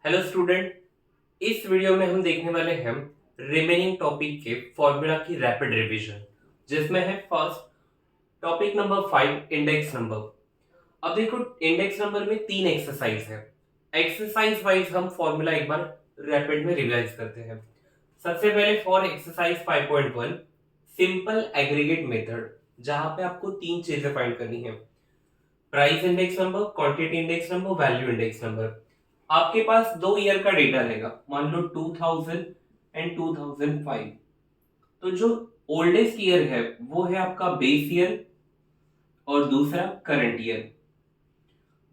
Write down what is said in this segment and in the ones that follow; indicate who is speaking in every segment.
Speaker 1: Hello student, इस video में हम देखने वाले हैं रिमेनिंग टॉपिक के फॉर्मूला की रैपिड रिवीजन, जिसमें है first topic number 5 index number. अब देखो, इंडेक्स नंबर में 3 एक्सरसाइज है। एक्सरसाइज वाइज हम फॉर्मूला एक बार रैपिड में रिवाइज करते हैं। सबसे पहले for exercise 5.1 simple aggregate method, जहां पे आपको 3 चीजें फाइंड करनी है। Price index number, quantity index number, value index number. आपके पास 2 ईयर का डेटा रहेगा, मान लो 2000 एंड 2005। तो जो ओल्डेस्ट ईयर है वो है आपका बेस ईयर और दूसरा करंट ईयर।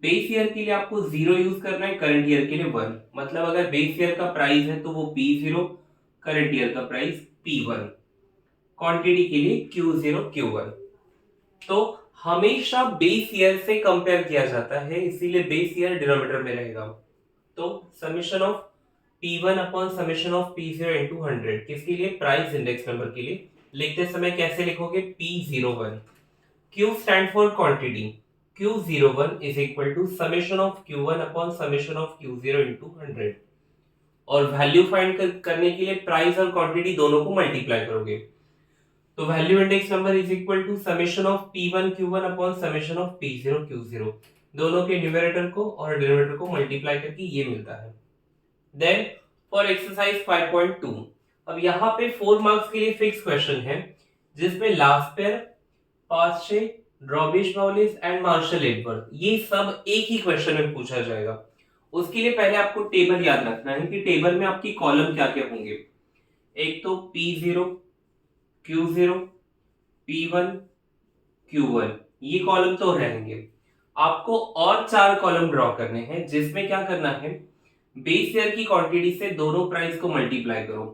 Speaker 1: बेस ईयर के लिए आपको 0 यूज करना है, करंट ईयर के लिए 1। मतलब अगर बेस ईयर का प्राइस है तो वो P0, करंट ईयर का प्राइस P1, क्वांटिटी के लिए Q0 Q1। तो हमेशा बेस ईयर से कंपेयर किया जाता है, इसीलिए बेस ईयर डिनोमिनेटर में रहेगा। तो summation of P1 upon summation of P0 into 100 किसके लिए? प्राइस इंडेक्स नंबर के लिए। लिखते समय कैसे लिखोगे? P01। Q stand for quantity, Q01 is equal to summation of Q1 upon summation of Q0 into 100। और वैल्यू फाइंड करने के लिए प्राइस और क्वांटिटी दोनों को मल्टीप्लाई करोगे। तो value index number is equal to summation of P1 Q1 upon summation of P0 Q0। दोनों के न्यूमरेटर को और डिनोमिनेटर को मल्टीप्लाई करके ये मिलता है। देन फॉर एक्सरसाइज 5.2, अब यहाँ पे 4 मार्क्स के लिए फिक्स क्वेश्चन है, जिसमें last pair, Paasche, Drobisch Bowley's and Marshall Edward, ये सब एक ही क्वेश्चन में पूछा जाएगा। उसके लिए पहले आपको टेबल याद रखना है कि टेबल में आपकी कॉलम क्या क्या होंगे। एक तो P0, Q0, P1, Q1, ये कॉलम तो रहेंगे। आपको और 4 कॉलम ड्रॉ करने हैं, जिसमें क्या करना है, बेस ईयर की क्वांटिटी से दोनों प्राइस को मल्टीप्लाई करो।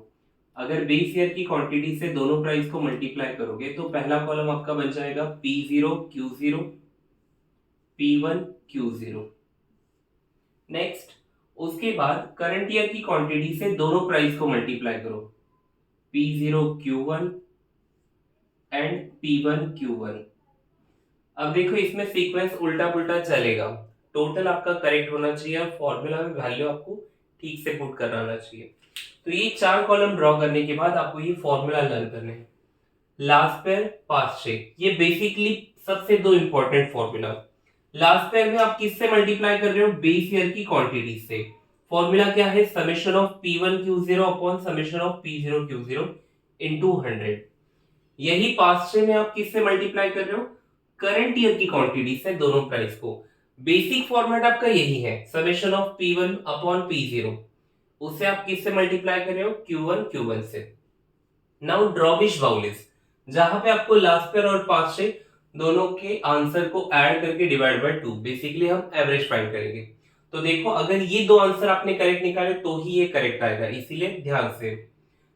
Speaker 1: अगर बेस ईयर की क्वांटिटी से दोनों प्राइस को मल्टीप्लाई करोगे तो पहला कॉलम आपका बन जाएगा P0 Q0, P1 Q0। Next, उसके बाद करंट ईयर की क्वांटिटी से दोनों प्राइस को मल्टीप्लाई करो, P0 Q1 and P1 Q1। अब देखो, इसमें सीक्वेंस उल्टा पुल्टा चलेगा। टोटल आपका करेक्ट होना चाहिए और फॉर्मूला में वैल्यू आपको ठीक से पुट करना आना चाहिए। तो ये 4 कॉलम ड्रॉ करने के बाद आपको ये फॉर्मूला लर्न करने हैं। लास्ट पेयर, पास्ट चेक, ये बेसिकली सबसे 2 इंपॉर्टेंट फॉर्मूला। लास्ट पेयर में आप किससे मल्टीप्लाई कर रहे हो? बेस ईयर की क्वांटिटी से। फॉर्मूला क्या है? Summation of P1 Q0 upon summation of P0 Q0 into 100। यही पास्ट में आप किससे मल्टीप्लाई कर रहे हो? करंट ईयर की क्वांटिटी से दोनों प्राइस को। बेसिक फॉर्मेट आपका यही है, summation of P1 upon P0। उसे आप किससे मल्टीप्लाई कर रहे हो? Q1 Q1 से। नाउ ड्रॉबिश बाउलिस, जहां पे आपको लास्ट पेयर और पास्ट से दोनों के आंसर को ऐड करके डिवाइड बाय 2, बेसिकली हम एवरेज फाइंड करेंगे। तो देखो, अगर ये 2 आंसर आपने करेक्ट निकाले तो ही ये करेक्ट आएगा, इसीलिए ध्यान से।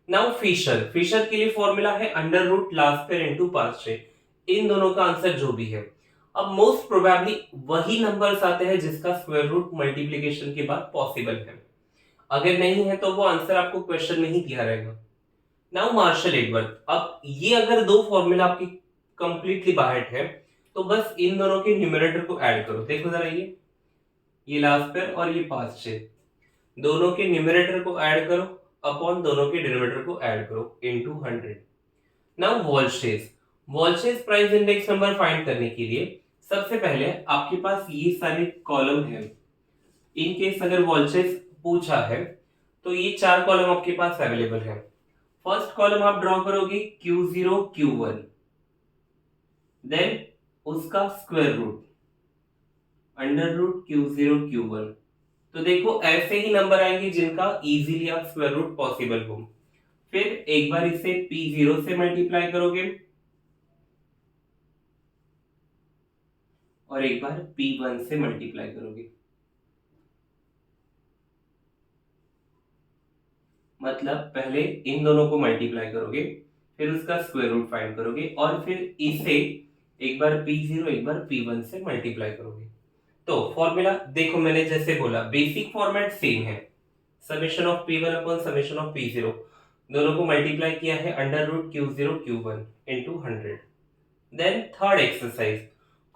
Speaker 1: नाउ फिशर, फिशर के लिए फॉर्मूला है under root last pair into past से। इन दोनों का आंसर जो भी है, अब मोस्ट प्रोबेबली वही नंबर्स आते हैं जिसका स्क्वायर रूट मल्टीप्लिकेशन के बाद पॉसिबल है। अगर नहीं है तो वो आंसर आपको क्वेश्चन में ही दिया रहेगा। नाउ मार्शल एडवर्ड, अब ये अगर 2 फॉर्मूला आपकी कंप्लीटली बाहर है तो बस इन दोनों के न्यूमरेटर को ऐड करो। देखो जरा, ये लास्ट पेयर और ये पास्ट से, दोनों के न्यूमरेटर को ऐड करो अपॉन दोनों के डिनोमिनेटर को ऐड करो into 100। Now Walsh's, Walsh's price index number find करने के लिए सबसे पहले आपके पास ये सारे कॉलम है। इन केस अगर वॉल्शेस पूछा है तो ये 4 कॉलम आपके पास अवेलेबल है। फर्स्ट कॉलम आप ड्रॉ करोगे Q0 Q1, देन उसका square root under root Q0 Q1। तो देखो, ऐसे ही नंबर आएंगे जिनका इजीली आप स्क्वायर रूट पॉसिबल हो। फिर एक बार इसे P0 से मल्टीप्लाई करोगे और एक बार P1 से मल्टीप्लाई करोगे। मतलब पहले इन दोनों को मल्टीप्लाई करोगे, फिर उसका स्क्वायर रूट फाइंड करोगे और फिर इसे एक बार P0 एक बार P1 से मल्टीप्लाई करोगे। तो फॉर्मूला देखो, मैंने जैसे बोला बेसिक फॉर्मेट सेम है, summation of P1 upon summation of P0, दोनों को मल्टीप्लाई किया है under root Q0 Q1 into 100। Then third exercise,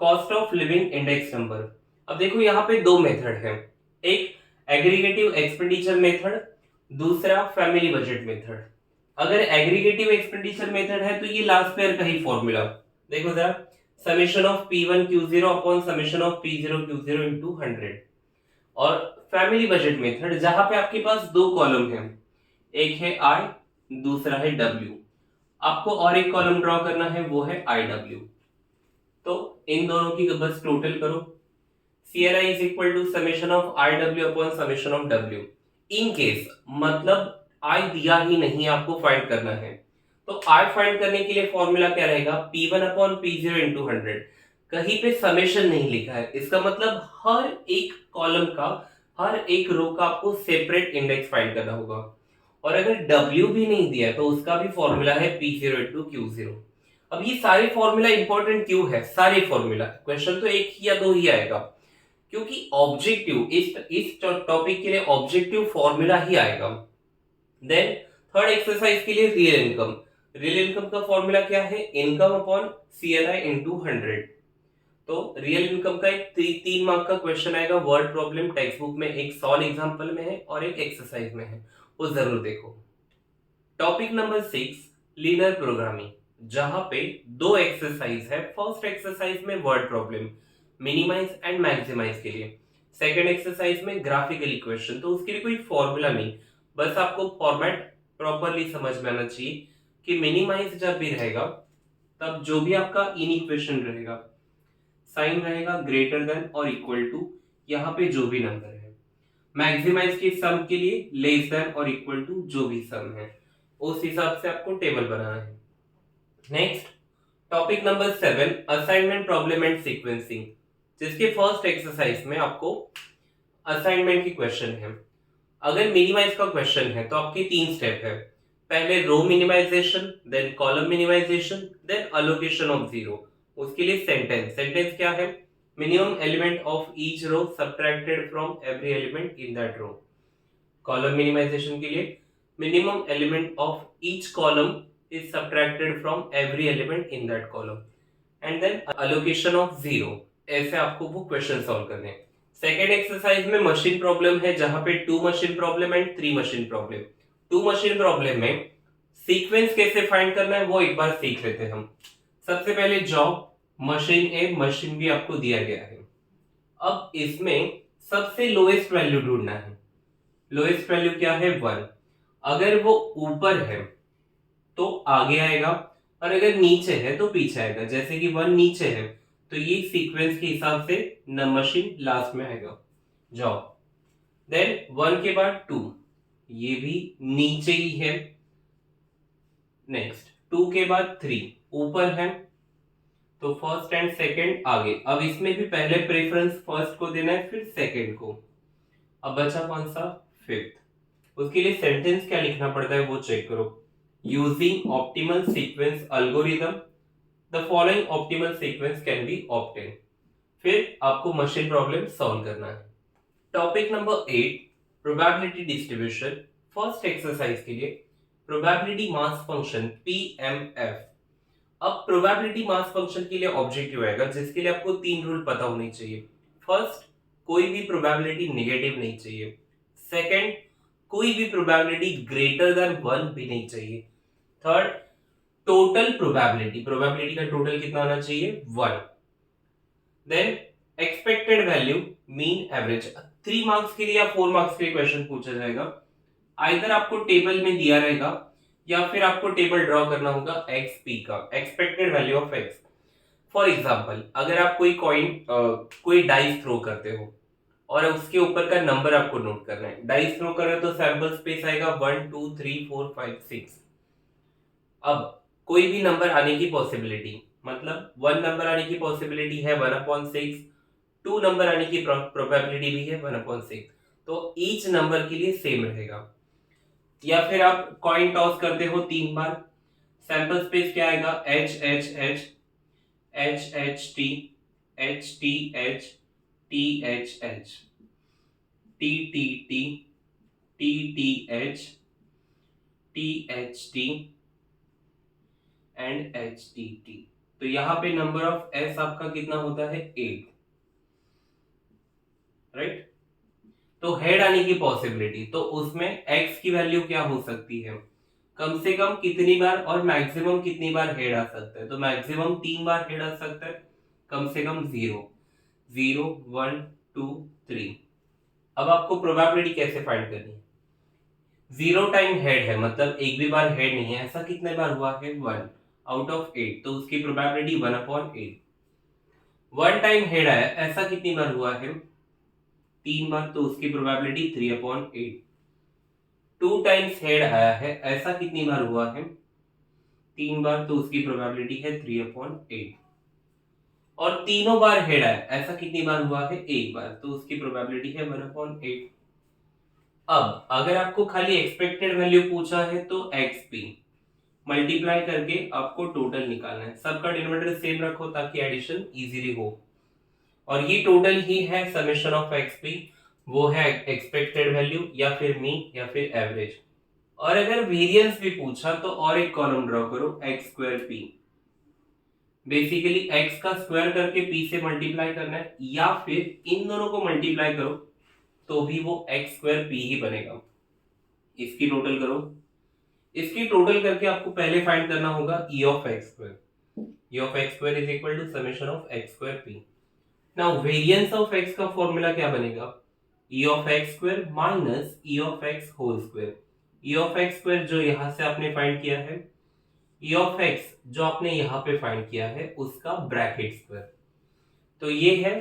Speaker 1: cost of living index number. अब देखो, यहाँ पे 2 मेथड है। एक एग्रीगेटिव एक्सपेंडिचर मेथड, दूसरा फैमिली बजट मेथड। अगर एग्रीगेटिव एक्सपेंडिचर मेथड है तो ये लास्ट पेयर का ही फॉर्मूला, देखो जरा, summation of P1 Q0 upon summation of P0 Q0 into 100। और फैमिली बजट मेथड जहां पे आपके पास दो कॉलम है, एक है I, दूसरा है W, आपको और एक कॉलम ड्रॉ करना है, वो है IW। तो इन दोनों की बस टोटल करो, CRI is equal to summation of IW upon summation of W। In case मतलब I दिया ही नहीं, आपको फाइंड करना है, तो I फाइंड करने के लिए फॉर्मूला क्या रहेगा, P1 अपॉन P0 इंटू 100। कहीं पे समेशन नहीं लिखा है, इसका मतलब हर एक कॉलम का, हर एक रो का आपको सेपरेट इंडेक्स फाइंड करना होगा। और अगर W भी नहीं दिया है तो उसका भी फॉर्मूला है P0 इंटू Q0। अब ये सारे फॉर्मूला इंपॉर्टेंट क्यों है, सारे फॉर्मूला, क्वेश्चन तो एक ही या दो ही आएगा, क्योंकि ऑब्जेक्टिव इस टॉपिक के लिए ऑब्जेक्टिव फॉर्मूला ही आएगा। देन थर्ड एक्सरसाइज के लिए रियल इनकम। रियल इनकम का फॉर्मूला क्या है, इनकम अपॉन CRI इनटू 100। तो रियल इनकम का एक 3 मार्क का क्वेश्चन आएगा, वर्ड प्रॉब्लम टेक्स्ट बुक में, एक सॉल्व एग्जांपल में है और एक एक्सरसाइज में है, वो जरूर देखो। टॉपिक नंबर 6 लीनियर प्रोग्रामिंग, जहां पे दो एक्सरसाइज है। फर्स्ट एक्सरसाइज में word problem minimize and maximize के लिए, सेकंड एक्सरसाइज में ग्राफिकल इक्वेशन। तो उसके लिए कोई फॉर्मूला नहीं, बस आपको फॉर्मेट प्रॉपरली समझ में आना चाहिए कि मिनिमाइज जब भी रहेगा तब जो भी आपका इन इक्वेशन रहेगा, साइन रहेगा ग्रेटर देन और इक्वल टू यहाँ पे जो भी नंबर है। मैक्सिमाइज के सम के लिए लेस देन और इक्वल टू जो भी सम है, उस हिसाब से आपको टेबल बनाना है। Next topic number 7 assignment problem and sequencing, जिसके फर्स्ट एक्सरसाइज में आपको असाइनमेंट की क्वेश्चन है। अगर मिनिमाइज का क्वेश्चन है तो आपके 3 स्टेप है, पहले row minimisation, then column minimisation, then allocation of zero. उसके लिए सेंटेंस क्या है, minimum element of each row subtracted from every element in that row. Column minimisation के लिए minimum element of each column is subtracted from every element in that column, and then allocation of zero. ऐसे आपको वो question solve करने हैं। Second exercise में machine problem है, जहां पे 2 machine problem and 3 machine problem. 2 machine problem में सीक्वेंस कैसे फाइंड करना है वो एक बार सीख लेते हैं हम। सबसे पहले जॉब, मशीन ए, मशीन बी आपको दिया गया है। अब इसमें सबसे लोएस्ट वैल्यू ढूंढना है। लोएस्ट वैल्यू क्या है, 1। अगर वो ऊपर है तो आगे आएगा, और अगर नीचे है तो पीछे आएगा। जैसे कि 1 नीचे है तो ये सीक्वेंस के हिसाब से न मशीन लास्ट में आएगा, जॉब। देन 1 के बाद 2, ये भी नीचे ही है। नेक्स्ट 2 के बाद 3 ऊपर है, तो फर्स्ट एंड सेकंड आगे। अब इसमें भी पहले प्रेफरेंस फर्स्ट को देना है, फिर सेकंड को। अब बचा कौन सा, फिफ्थ। उसके लिए सेंटेंस क्या लिखना पड़ता है वो चेक करो। Using optimal sequence algorithm the following optimal sequence can be obtain. फिर आपको मशीन प्रॉब्लम सॉल्व करना है। Topic number 8 probability distribution. First exercise के लिए प्रोबेबिलिटी मास फंक्शन PMF। अब प्रोबेबिलिटी मास फंक्शन के लिए ऑब्जेक्टिव आएगा, जिसके लिए आपको 3 रूल पता होने चाहिए। फर्स्ट, कोई भी प्रोबेबिलिटी नेगेटिव नहीं चाहिए। सेकंड, कोई भी प्रोबेबिलिटी ग्रेटर देन 1 भी नहीं चाहिए। थर्ड, टोटल प्रोबेबिलिटी का टोटल कितना आना चाहिए, 1। Then expected value, mean average. 3 marks के लिए या 4 मार्क्स के लिए क्वेश्चन पूछा जाएगा। आइदर आपको टेबल में दिया रहेगा या फिर आपको टेबल ड्रॉ करना होगा XP का, expected value of X। For example, अगर आप कोई डाइस थ्रो करते हो और उसके ऊपर का नंबर आपको नोट करना है। डाइस थ्रो कर रहे हो तो सैंपल स्पेस आएगा 1 2 3 4 5 6। अब कोई भी नंबर आने की पॉसिबिलिटी, मतलब 1 नंबर आने की पॉसिबिलिटी है 1/6, 2 नंबर आने की प्रोबेबिलिटी भी है 1/6। तो ईच नंबर के लिए सेम रहेगा। या फिर आप कॉइन टॉस करते हो 3 बार, सैंपल स्पेस क्या आएगा, H H H H H T H T H T H H T T T T T H T H T and H T T। तो यहां पे नंबर ऑफ S आपका कितना होता है, 8, राइट। तो हेड आने की पॉसिबिलिटी, तो उसमें x की वैल्यू क्या हो सकती है, कम से कम कितनी बार और मैक्सिमम कितनी बार हेड आ सकता है, तो मैक्सिमम 3 बार हेड आ सकता है, कम से कम 0, 0, 1, 2, 3। अब आपको प्रोबेबिलिटी कैसे फाइंड करनी है, 0 टाइम हेड है मतलब एक भी बार हेड नहीं है, ऐसा कितने बार हुआ है, 1 आउट ऑफ 8, तो उसकी प्रोबेबिलिटी 1/8। 1 टाइम हेड आया, ऐसा कितनी बार हुआ है, 3 बार, तो उसकी प्रोबेबिलिटी 3/8। 2 टाइम्स हेड आया है, ऐसा कितनी बार हुआ है, 3 बार, तो उसकी प्रोबेबिलिटी है 3/8। और तीनों बार हेड आया, ऐसा कितनी बार हुआ है, 1 बार, तो उसकी प्रोबेबिलिटी है 1/8। अब अगर आपको खाली एक्सपेक्टेड वैल्यू पूछा है तो xp मल्टीप्लाई करके आपको टोटल निकालना है, सबका डिनोमिनेटर सेम रखो ताकि एडिशन इजीली हो, और ये टोटल ही है समेशन ऑफ xp, वो है एक्सपेक्टेड वैल्यू या फिर मीन या फिर एवरेज। और अगर वेरिएंस भी पूछा तो और एक कॉलम ड्रॉ करो x²p, बेसिकली x का स्क्वायर करके p से मल्टीप्लाई करना है, या फिर इन दोनों को मल्टीप्लाई करो तो भी वो x²p ही बनेगा। इसकी टोटल करो, इसकी टोटल करके आपको पहले फाइंड करना होगा e of x², e of x² is equal to summation of x²p। Now variance of x का फॉर्मूला क्या बनेगा, e of x² minus e of x whole square. e of x² जो यहां से आपने फाइंड किया है, e ऑफ x जो आपने यहां पे फाइंड किया है, उसका ब्रैकेट स्क्वायर। तो ये है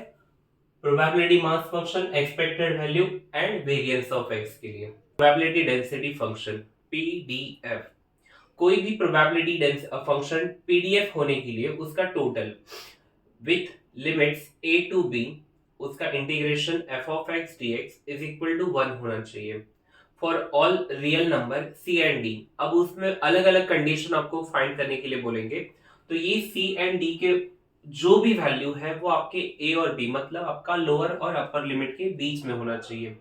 Speaker 1: probability mass function, expected value and variance of x के लिए। प्रोबेबिलिटी डेंसिटी फंक्शन पीडीएफ, कोई भी प्रोबेबिलिटी फंक्शन पीडीएफ होने के लिए उसका total with limits a to b, उसका integration f of x dx is equal to 1 होना चाहिए for all real number c and d। अब उसमें अलग अलग कंडीशन आपको फाइंड करने के लिए बोलेंगे, तो ये c एंड d के जो भी वैल्यू है वो आपके a और b मतलब आपका लोअर और अपर लिमिट के बीच में होना चाहिए।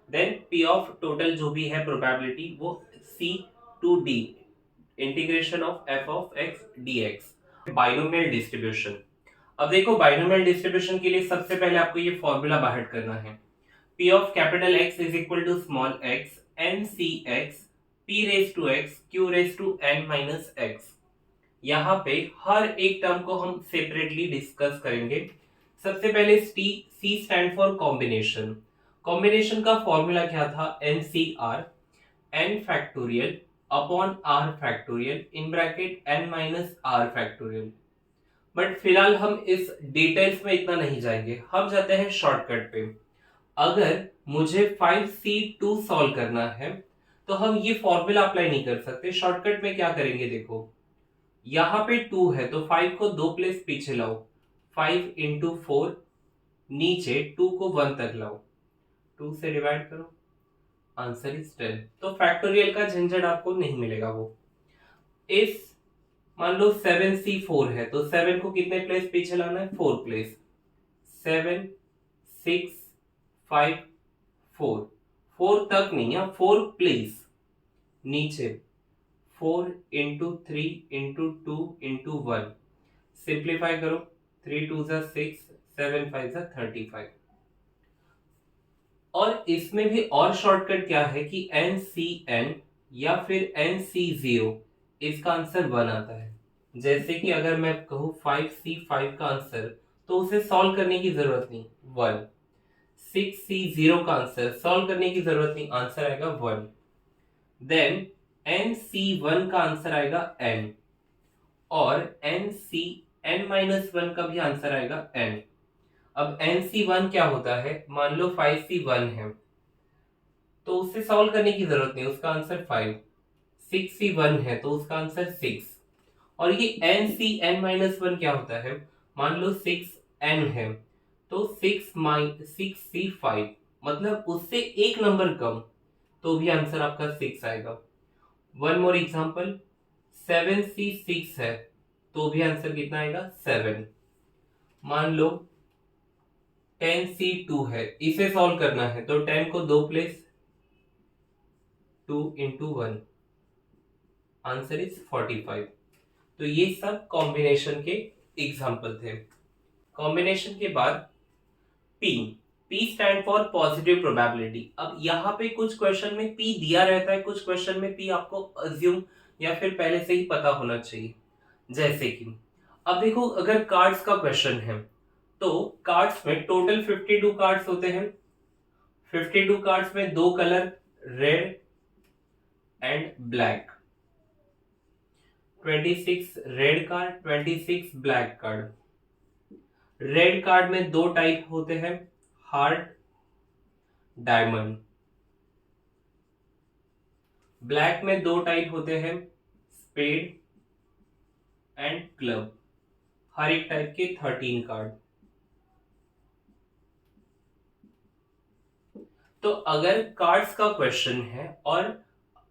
Speaker 1: देन p ऑफ टोटल जो भी है प्रोबेबिलिटी वो c to d integration of f of x dx। Binomial distribution, अब देखो बाइनोमियल डिस्ट्रीब्यूशन के लिए सबसे पहले आपको ये फॉर्मूला बाहर करना है, p of capital X is equal to small x n c x p raise to x q raise to n minus x। यहाँ पे हर एक टर्म को हम सेपरेटली डिस्कस करेंगे। सबसे पहले C stand for combination, combination का फॉर्मूला क्या था, NCR n factorial upon r factorial in bracket n minus r factorial. But फिलहाल हम इस डिटेल्स में इतना नहीं जाएंगे, हम जाते हैं शॉर्टकट पे। अगर मुझे 5c2 सॉल्व करना है तो हम ये फॉर्मूला अप्लाई नहीं कर सकते, शॉर्टकट में क्या करेंगे, देखो यहाँ पे 2 है तो 5 को 2 प्लेस पीछे लाओ, 5 इंटू 4, नीचे 2 को 1 तक लाओ, 2 से डिवाइड करो, आंसर इज 10। तो फैक्टोरियल का झंझट आपको नहीं मिलेगा। वो इस मान लो 7c4 है तो 7 को कितने प्लेस पीछे लाना है, 4 प्लेस, 7, 6, 5, 4, 4 तक नहीं है, 4 प्लेस, नीचे 4 इंटू 3 इंटू 2 इंटू 1, सिंप्लीफाई करो, 3 2 6, 7 5 35। और इसमें भी और शॉर्टकट क्या है कि NCN या फिर NC0, इसका आंसर 1 आता है। जैसे कि अगर मैं कहूं 5C5 का आंसर, तो उसे सॉल्व करने की जरूरत नहीं, 1। 6C0 का आंसर सॉल्व करने की जरूरत नहीं, आंसर आएगा 1। देन NC1 का आंसर आएगा n, और NCN-1 का भी आंसर आएगा n। अब NC1 क्या होता है, मान लो 5C1 है तो उससे सॉल्व करने की जरूरत नहीं, उसका आंसर 5। 6C1 है तो उसका आंसर 6। और ये NCN-1 क्या होता है, मान लो 6n है तो 6C5 मतलब उससे एक नंबर कम, तो भी आंसर आपका 6 आएगा। वन मोर एग्जांपल, 7C6 है तो भी आंसर कितना आएगा, 7। मान लो 10C2 है, इसे सॉल्व करना है तो 10 को 2 प्लेस, 2 इंटू 1, आंसर इज 45। तो ये सब कॉम्बिनेशन के एग्जाम्पल थे। कॉम्बिनेशन के बाद P P stand for positive probability. अब यहाँ पे कुछ क्वेश्चन में P दिया रहता है, कुछ क्वेश्चन में P आपको अज्यूम या फिर पहले से ही पता होना चाहिए। जैसे कि अब देखो, अगर कार्ड्स का क्वेश्चन है तो कार्ड्स में टोटल 52 कार्ड्स होते हैं। 52 कार्ड्स में दो colour red and black, 26 red card, 26 black card. Red card में दो टाइप होते हैं, हार्ट, डायमंड। ब्लैक में दो टाइप होते हैं, स्पेड एंड क्लब। हर एक टाइप के 13 कार्ड। तो अगर कार्ड्स का क्वेश्चन है और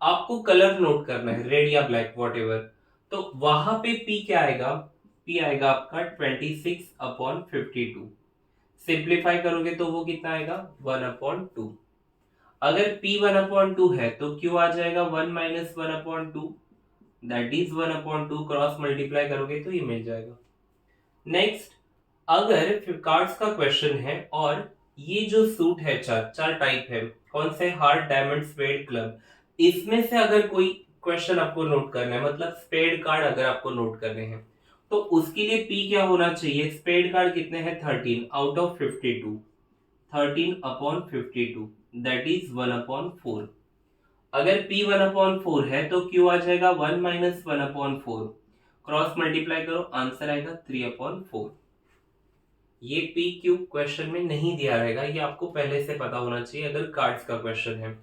Speaker 1: आपको कलर नोट करना है, रेड या ब्लैक वॉट एवर, तो वहां पे P क्या आएगा? P आएगा आपका 26/52। सिंप्लीफाई करोगे तो वो कितना आएगा? 1/2। अगर P 1/2 है तो Q आ जाएगा 1 - 1/2, दैट इज 1/2। क्रॉस मल्टीप्लाई करोगे तो ये मिल जाएगा। नेक्स्ट, अगर कार्ड्स का क्वेश्चन है और ये जो सूट है, चार टाइप है, कौन से? Heart, diamond, spade, club. इसमें से अगर कोई क्वेश्चन आपको नोट करना है, मतलब स्पेड कार्ड अगर आपको नोट करने हैं, तो उसके लिए P क्या होना चाहिए? स्पेड कार्ड कितने हैं? 13 आउट ऑफ 52, 13/52, दैट इज 1/4। अगर P 1/4 है तो Q आ जाएगा 1 - 1/4। क्रॉस मल्टीप्लाई करो, आंसर आएगा 3/4। ये पी क्यू क्वेश्चन में नहीं दिया रहेगा, ये आपको पहले से पता होना चाहिए अगर कार्ड्स का क्वेश्चन है।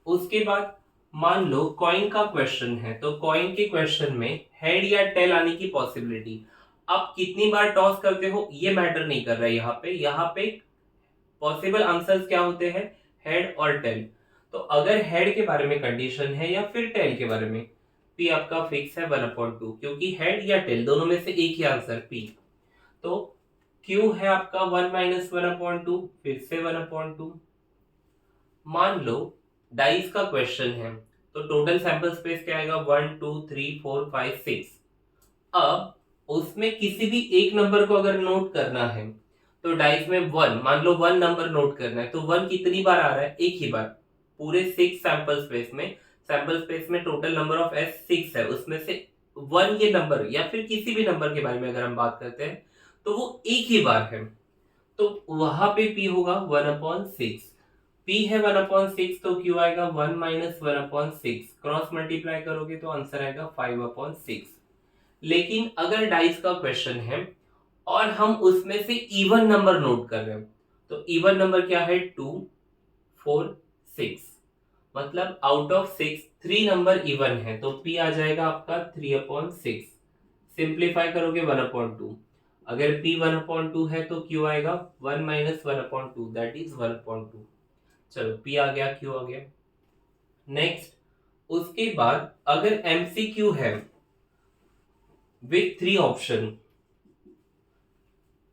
Speaker 1: उसके बाद मान लो कॉइन का क्वेश्चन है, तो कॉइन के क्वेश्चन में हेड या टेल आने की पॉसिबिलिटी, आप कितनी बार टॉस करते हो ये मैटर नहीं कर रहा है। यहाँ पे पॉसिबल आंसर्स क्या होते हैं? हेड और टेल। तो अगर हेड के बारे में कंडीशन है या फिर टेल के बारे में, पी आपका फिक्स है 1/2, क्योंकि हेड या टेल दोनों में से एक ही आंसर पी। तो Q है आपका 1 - 1/2, फिर से 1/2। मान लो डाइस का क्वेश्चन है, तो टोटल सैंपल स्पेस क्या आएगा? 1 2 3 4 5 6। अब उसमें किसी भी एक नंबर को अगर नोट करना है, तो डाइस में 1, मान लो 1 नंबर नोट करना है, तो 1 कितनी बार आ रहा है? एक ही बार। पूरे 6 सैंपल स्पेस में टोटल नंबर ऑफ एस 6 है, उसमें से 1 ये नंबर या फिर किसी भी नंबर के बारे में अगर हम बात करते हैं तो वो एक ही बार है, तो वहां पे P होगा 1/6। P है 1/6 तो Q आएगा 1 - 1/6। क्रॉस मल्टीप्लाई करोगे तो आंसर आएगा 5/6। लेकिन अगर डाइस का क्वेश्चन है और हम उसमें से इवन नंबर नोट कर रहे हैं, तो इवन नंबर क्या है? 2 4 6, मतलब आउट ऑफ 6 3 नंबर इवन है, तो P आ जाएगा आपका 3/6। सिंप्लीफाई करोगे 1/2। अगर P 1/2 है तो Q आएगा 1 - 1/2, दैट इज 1/2। चलो P आ गया, Q आ गया। नेक्स्ट, उसके बाद अगर MCQ है with 3 option,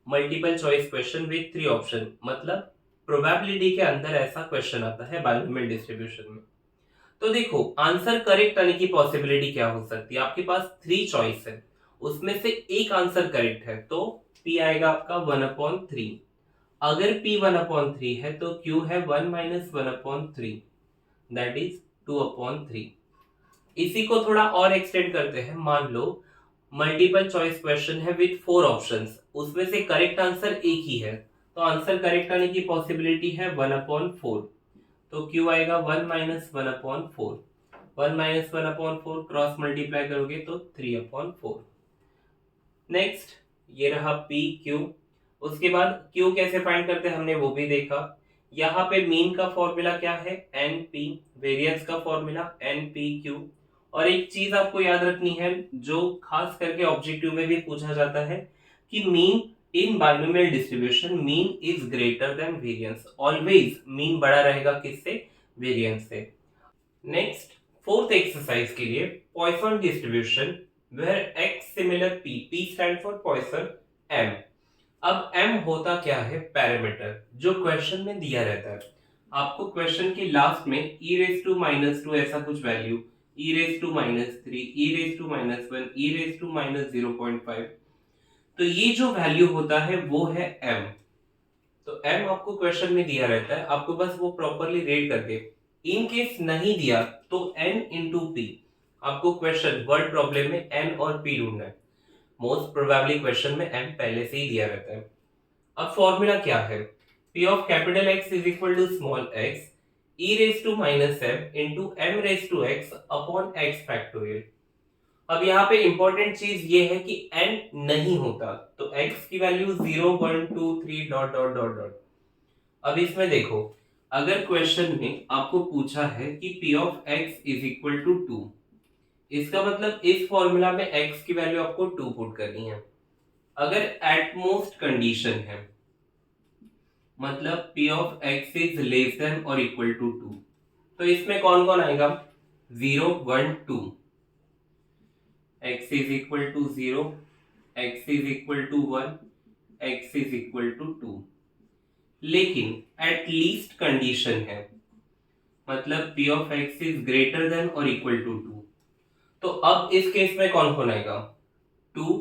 Speaker 1: multiple choice question with 3 option, मतलब प्रोबेबिलिटी के अंदर ऐसा क्वेश्चन आता है बाइनोमियल डिस्ट्रीब्यूशन में, तो देखो आंसर करेक्ट आने की पॉसिबिलिटी क्या हो सकती है? आपके पास 3 चॉइस है, उसमें से एक आंसर करेक्ट है, तो P आएगा आपका 1/3। अगर P 1/3 है तो Q है 1 - 1/3, दैट इज 2/3। इसी को थोड़ा और एक्सटेंड करते हैं। मान लो मल्टीपल चॉइस क्वेश्चन है विथ 4 ऑप्शंस, उसमें से करेक्ट आंसर एक ही है, तो आंसर करेक्ट आने की पॉसिबिलिटी है 1/4। तो Q आएगा 1 - 1/4। 1 - 1/4 क्रॉस मल्टीप्लाई करोगे तो 3/4। नेक्स्ट, ये रहा P Q। उसके बाद Q कैसे फाइंड करते हैं हमने वो भी देखा। यहाँ पे मीन का फॉर्मूला क्या है? NP। वेरिएंस का फॉर्मूला NPQ। और एक चीज आपको याद रखनी है जो खास करके ऑब्जेक्टिव में भी पूछा जाता है, कि mean in binomial distribution mean is greater than variance. Always mean बड़ा रहेगा किससे? वेरिएंस से। नेक्स्ट, फोर्थ एक्सरसाइज के लिए Poisson distribution where x similar p, p stand for Poisson m। अब m होता क्या है? पैरामीटर जो क्वेश्चन में दिया रहता है। आपको क्वेश्चन के लास्ट में e⁻² ऐसा कुछ वैल्यू, e⁻³ e⁻⁻1 e⁻⁻0.5, तो ये जो वैल्यू होता है वो है m। तो m आपको क्वेश्चन में दिया रहता है, आपको बस वो प्रॉपरली रीड करके, इन केस नहीं दिया तो n इंटू पी, आपको क्वेश्चन वर्ड प्रॉब्लम में n और p ढूंढना है। मोस्ट प्रोबेबली क्वेश्चन में m पहले से ही दिया रहता है। अब फॉर्मूला क्या है, p of capital X is equal to small x e raise to minus m into m raise to x upon x factorial. अब यहाँ पे इंपॉर्टेंट चीज ये है कि n नहीं होता, तो x की value 0 1 2 3 dot dot dot dot. अब इसमें देखो, अगर क्वेश्चन में आपको पूछा है कि p of x is equal to 2, इसका मतलब इस फॉर्मूला में x की वैल्यू आपको 2 पुट करनी है। अगर एटमोस्ट कंडीशन है, मतलब p of x is less than और इक्वल टू 2, तो इसमें कौन कौन आएगा, 0 1 2, x is equal to 0, x is equal to 1, x is equal to 2। लेकिन एट लीस्ट कंडीशन है, मतलब p of x is greater than और इक्वल टू 2। तो अब इस केस में कौन कौन आएगा, 2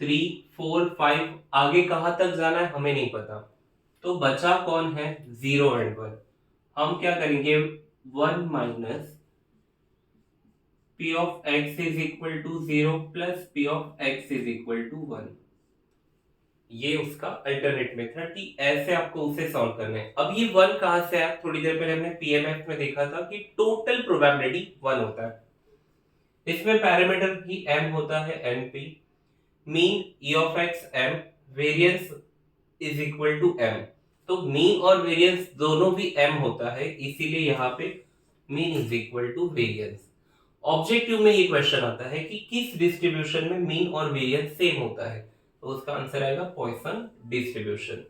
Speaker 1: 3 4 5, आगे कहां तक जाना है हमें नहीं पता, तो बचा कौन है, 0 एंड 1। हम क्या करेंगे, 1 minus p of x is equal to 0 plus p of x is equal to 1। ये उसका अल्टरनेट मेथड कि ऐसे आपको उसे सॉल्व करना है। अब ये 1 कहां से आया, थोड़ी देर पहले हमने पीएमएफ में देखा था कि टोटल प्रोबेबिलिटी 1 होता है। इसमें पैरामीटर भी m होता है, np, mean e of x m, variance is equal to m। तो मीन और वेरिएंस दोनों भी m होता है, इसीलिए यहाँ पे mean is equal to variance. Objective में ये क्वेश्चन आता है कि किस डिस्ट्रीब्यूशन में मीन और वेरिएंस सेम होता है, तो उसका आंसर आएगा Poisson distribution.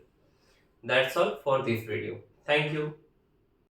Speaker 1: That's all for this video, thank you.